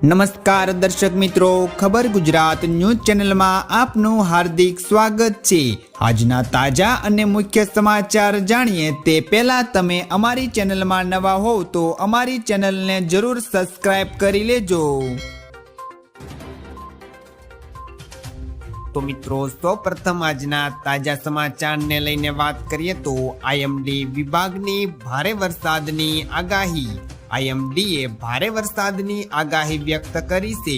નમસ્કાર દર્શક મિત્રો, ખબર ગુજરાત ન્યૂઝ ચેનલમાં આપનું હાર્દિક સ્વાગત છે। આજના તાજા અને મુખ્ય સમાચાર જાણીએ તે પહેલા તમે અમારી ચેનલમાં નવા હોવ તો અમારી ચેનલને જરૂર સબસ્ક્રાઇબ કરી લેજો। તો મિત્રો, સૌપ્રથમ આજના તાજા સમાચારને લઈને વાત કરીએ તો આઈએમડી વિભાગની ભારે વરસાદની આગાહી। આઈએમડીએ ભારે વરસાદની આગાહી વ્યક્ત કરી છે।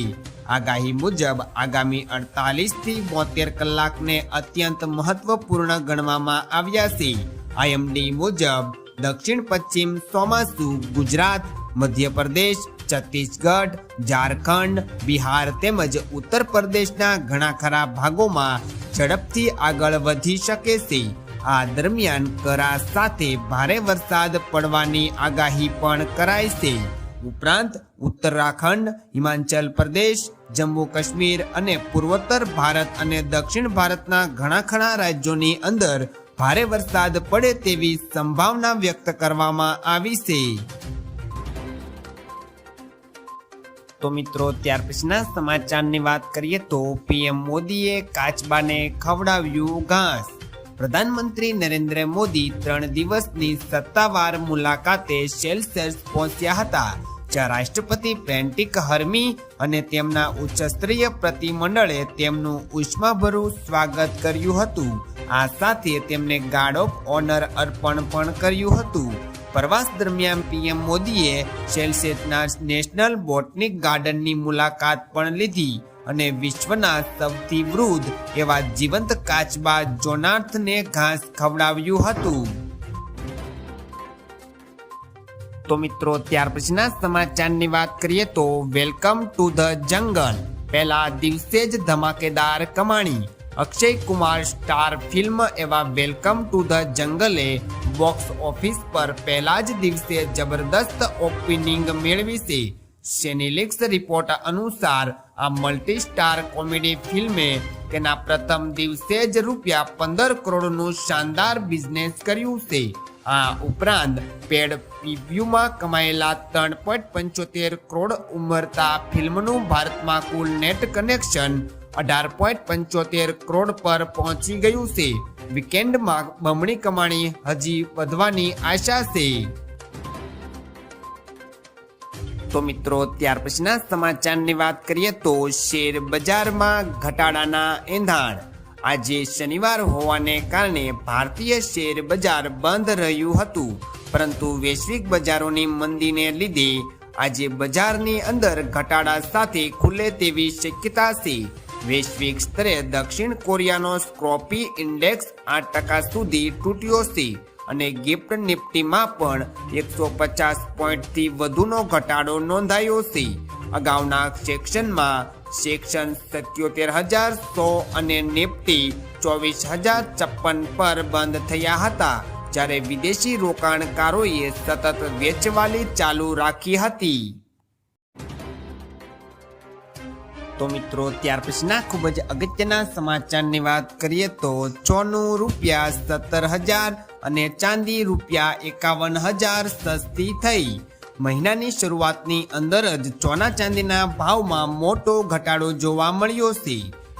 આગાહી મુજબ આગામી 48 થી 72 કલાકને અત્યંત મહત્વપૂર્ણ ગણવામાં આવ્યા છે। આઈએમડી મુજબ દક્ષિણ પશ્ચિમ ચોમાસુ ગુજરાત, મધ્યપ્રદેશ, છત્તીસગઢ, ઝારખંડ, બિહાર તેમજ ઉત્તર પ્રદેશના ઘણા ખરા ભાગોમાં ઝડપથી આગળ વધી શકે છે। આ દરમિયાન કરા સાથે ભારે વરસાદ પડવાની આગાહી પણ કરાઈ છે। ઉપરાંત ઉત્તરાખંડ, હિમાચલ પ્રદેશ, જમ્મુ કાશ્મીર અને પૂર્વોત્તર ભારત અને દક્ષિણ ભારતના ઘણા ખરા રાજ્યોની અંદર ભારે વરસાદ પડે તેવી સંભાવના વ્યક્ત કરવામાં આવી છે। તો મિત્રો, ત્યાર પછીના સમાચારની વાત કરીએ તો પીએમ મોદીએ કાચબાને ખવડાવ્યું ઘાસ। પ્રધાનમંત્રી નરેન્દ્ર મોદી 3 દિવસની સત્તાવાર મુલાકાતે સેશેલ્સ પહોંચ્યા હતા, જ્યાં રાષ્ટ્રપતિ પેટ્રિક હર્મી અને તેમના ઉચ્ચસ્તરીય પ્રતિમંડળે તેમનું ઉષ્માભર્યું સ્વાગત કર્યું હતું। આ સાથે તેમને ગાર્ડ ઓફ ઓનર અર્પણ પણ કર્યું હતું। પ્રવાસ દરમિયાન પીએમ મોદીએ સેશેલ્સના નેશનલ બોટનિક ગાર્ડનની મુલાકાત પણ લીધી અને વિશ્વના સૌથી વૃદ્ધ એવા જીવંત કાચબા જોનાથને ઘાસ ખવડાવ્યું હતું। તો મિત્રો, ત્યાર પછીના સમાચારની વાત કરીએ તો વેલકમ ટુ ધ જંગલ પહેલા દિવસે જ ધમાકેદાર કમાણી। અક્ષય કુમાર સ્ટાર ફિલ્મ એવા welcome to the jungle box office પર પહેલા જ દિવસે જબરદસ્ત ઓપનિંગ મેળવી છે। સેનિલિક્સ રિપોર્ટ અનુસાર આ મલ્ટી સ્ટાર કોમેડી ફિલ્મે તેના પ્રથમ દિવસે જ ₹15 કરોડનું શાનદાર બિઝનેસ કર્યું છે। આ ઉપરાંત પેડ રિવ્યુમાં કમાયેલા 3.75 કરોડ ઉમરતા ફિલ્મનું ભારતમાં કુલ નેટ કલેક્શન 18.75 કરોડ પર પહોંચી ગયું છે। વીકેન્ડમાં બમણી કમાણી હજી વધવાની આશા છે। તો મિત્રો, ત્યાર પછીના સમાચારની વાત કરીએ તો શેર બજારમાં ઘટાડાના એંધાણ। આજે શનિવાર હોવાને કારણે ભારતીય શેર બજાર બંધ રહ્યું હતું, પરંતુ વૈશ્વિક બજારોની મંદીને લીધે આજે બજારની અંદર ઘટાડા સાથે ખુલે તેવી શક્યતા છે। વૈશ્વિક સ્તરે દક્ષિણ કોરિયાનો સ્કોપી ઇન્ડેક્સ 8% સુધી તૂટ્યો છે અને ગિફ્ટ નિફ્ટીમાં પણ 150 પોઈન્ટથી વધુનો ઘટાડો નોંધાયો છે। અગાઉના સેક્શનમાં સેક્શન 77,100 અને નિફ્ટી 24,056 પર બંધ થયા હતા, જ્યારે વિદેશી રોકાણકારોએ સતત વેચવાલી ચાલુ રાખી હતી। તો મિત્રો, ત્યાર પછીના ખૂબ જ અગત્યના સમાચારની વાત કરીએ તો સોનું ₹17,000 અને ચાંદી ₹51,000 સસ્તી થઈ। મહિનાની શરૂઆતની અંદર જ સોના ચાંદીના ભાવમાં મોટો ઘટાડો જોવા મળ્યો છે।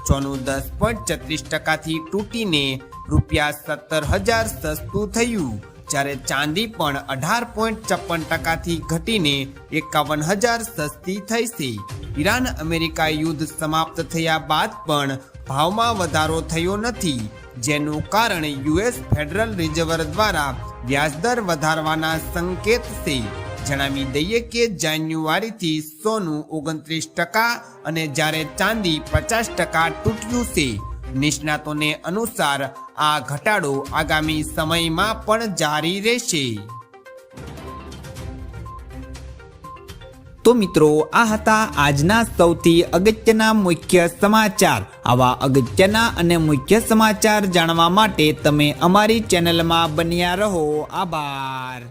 સોનું 10.36% તૂટીને ₹17,000 સસ્તું થયું, જ્યારે ચાંદી પણ 18.56% ઘટીને 51,000 સસ્તી થઈ છે। ઈરાન અમેરિકા યુદ્ધ સમાપ્ત થયા બાદ પણ ભાવમાં વધારો થયો નથી, જેનું કારણ યુએસ ફેડરલ રિઝર્વ દ્વારા વ્યાજદર વધારવાના સંકેત છે। જણાવી દઈએ કે જાન્યુઆરીથી સોનું 29% અને જ્યારે ચાંદી 50% તૂટ્યું છે। નિષ્ણાતોને અનુસાર આ ઘટાડો આગામી સમયમાં પણ જારી રહેશે। તો મિત્રો, આ હતા આજના સૌથી અગત્યના મુખ્ય સમાચાર। આવા અગત્યના અને મુખ્ય સમાચાર જાણવા માટે તમે અમારી ચેનલમાં બન્યા રહો। આભાર।